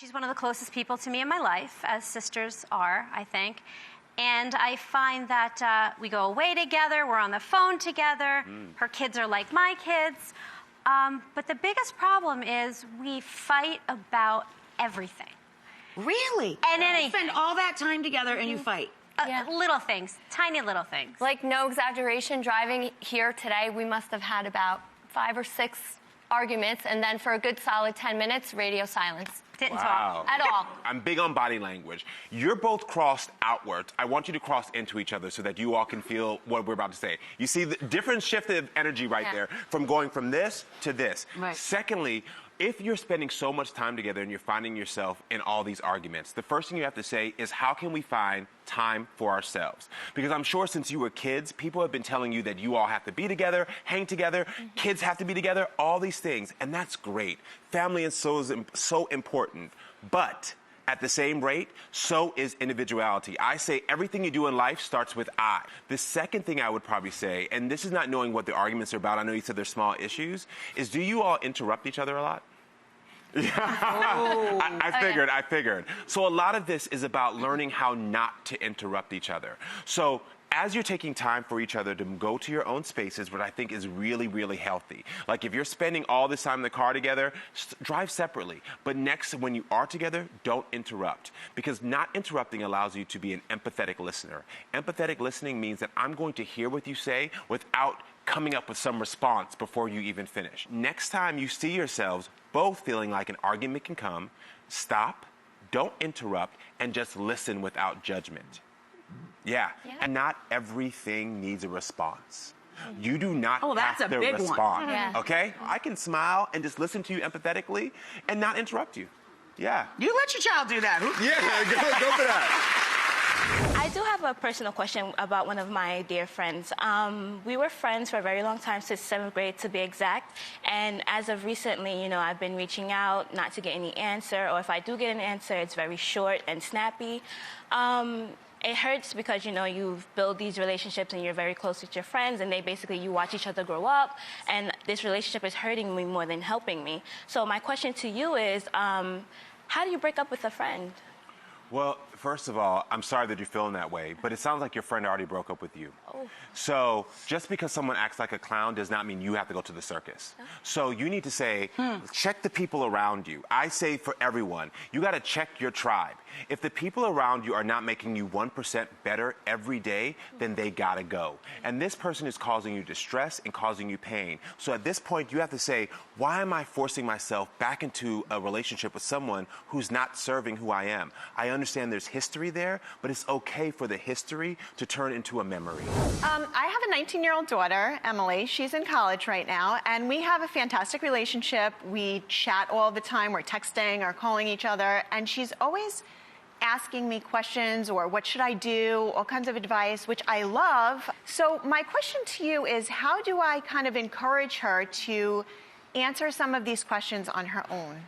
She's one of the closest people to me in my life, as sisters are, I think. And I find that we go away together, we're on the phone together, her kids are like my kids. But the biggest problem is we fight about everything. Really? And anything. You spend all that time together and you fight? Little things, tiny little things. Like, no exaggeration, driving here today, we must have had about 5 or 6 arguments, and then for a good solid 10 minutes, radio silence. Didn't talk at all. I'm big on body language. You're both crossed outwards. I want you to cross into each other so that you all can feel what we're about to say. You see the different shift of energy right there from going from this to this. Right. Secondly, if you're spending so much time together and you're finding yourself in all these arguments, the first thing you have to say is, how can we find time for ourselves? Because I'm sure since you were kids, people have been telling you that you all have to be together, hang together, kids have to be together, all these things, and that's great. Family is so important, but at the same rate, so is individuality. I say everything you do in life starts with I. The second thing I would probably say, and this is not knowing what the arguments are about, I know you said they're small issues, is do you all interrupt each other a lot? I figured. So a lot of this is about learning how not to interrupt each other. So as you're taking time for each other to go to your own spaces, what I think is really, really healthy. Like if you're spending all this time in the car together, drive separately. But next, when you are together, don't interrupt. Because not interrupting allows you to be an empathetic listener. Empathetic listening means that I'm going to hear what you say without coming up with some response before you even finish. Next time you see yourselves both feeling like an argument can come, stop, don't interrupt, and just listen without judgment. Yeah. And not everything needs a response. You do not have to respond. Okay? I can smile and just listen to you empathetically and not interrupt you. Yeah. You let your child do that. Yeah, go for that. I do have a personal question about one of my dear friends. We were friends for a very long time, since 7th grade to be exact. And as of recently, you know, I've been reaching out not to get any answer, or if I do get an answer, it's very short and snappy. It hurts because, you know, you've built these relationships and you're very close with your friends, and you watch each other grow up, and this relationship is hurting me more than helping me. So my question to you is, how do you break up with a friend? Well, first of all, I'm sorry that you're feeling that way, but it sounds like your friend already broke up with you. So just because someone acts like a clown does not mean you have to go to the circus. So you need to say, check the people around you. I say for everyone, you got to check your tribe. If the people around you are not making you 1% better every day, then they got to go. And this person is causing you distress and causing you pain. So at this point, you have to say, why am I forcing myself back into a relationship with someone who's not serving who I am? I understand there's history there, but it's okay for the history to turn into a memory. I have a 19-year-old daughter, Emily. She's in college right now, and we have a fantastic relationship. We chat all the time. We're texting or calling each other, and she's always asking me questions or what should I do, all kinds of advice, which I love. So my question to you is, how do I kind of encourage her to answer some of these questions on her own?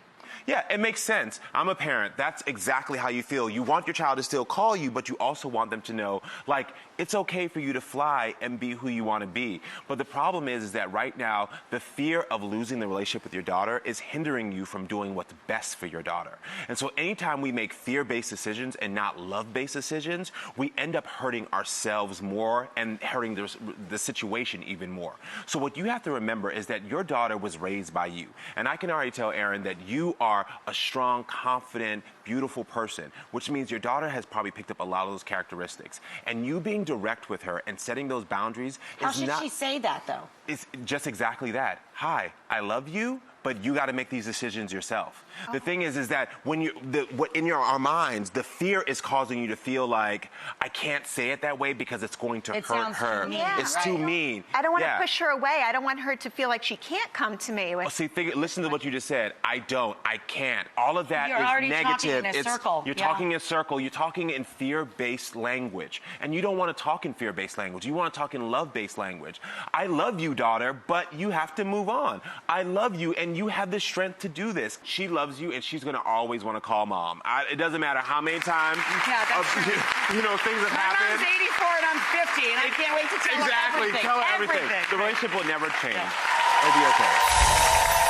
Yeah, it makes sense. I'm a parent. That's exactly how you feel. You want your child to still call you, but you also want them to know, like, it's okay for you to fly and be who you want to be. But the problem is that right now, the fear of losing the relationship with your daughter is hindering you from doing what's best for your daughter. And so anytime we make fear-based decisions and not love-based decisions, we end up hurting ourselves more and hurting the situation even more. So what you have to remember is that your daughter was raised by you. And I can already tell Erin that you are a strong, confident, beautiful person, which means your daughter has probably picked up a lot of those characteristics. And you being direct with her and setting those boundaries How should she say that, though? It's just exactly that. Hi, I love you, but you got to make these decisions yourself. The thing is that when our minds, the fear is causing you to feel like, I can't say it that way because it's going to hurt her. Too mean. It's too mean. I don't want to push her away. I don't want her to feel like she can't come to me. Listen to what you just said. I can't. All of that is negative. Talking in a circle. You're talking in a circle. You're talking in fear-based language. And you don't want to talk in fear-based language. You want to talk in love-based language. I love you, daughter, but you have to move on. I love you, and you have the strength to do this. She loves you, and she's going to always want to call mom. It doesn't matter how many times things have happened. My mom's 84 and I'm 50, and I can't wait to tell her everything. Tell her everything. The relationship will never change. Yeah. It'll be okay.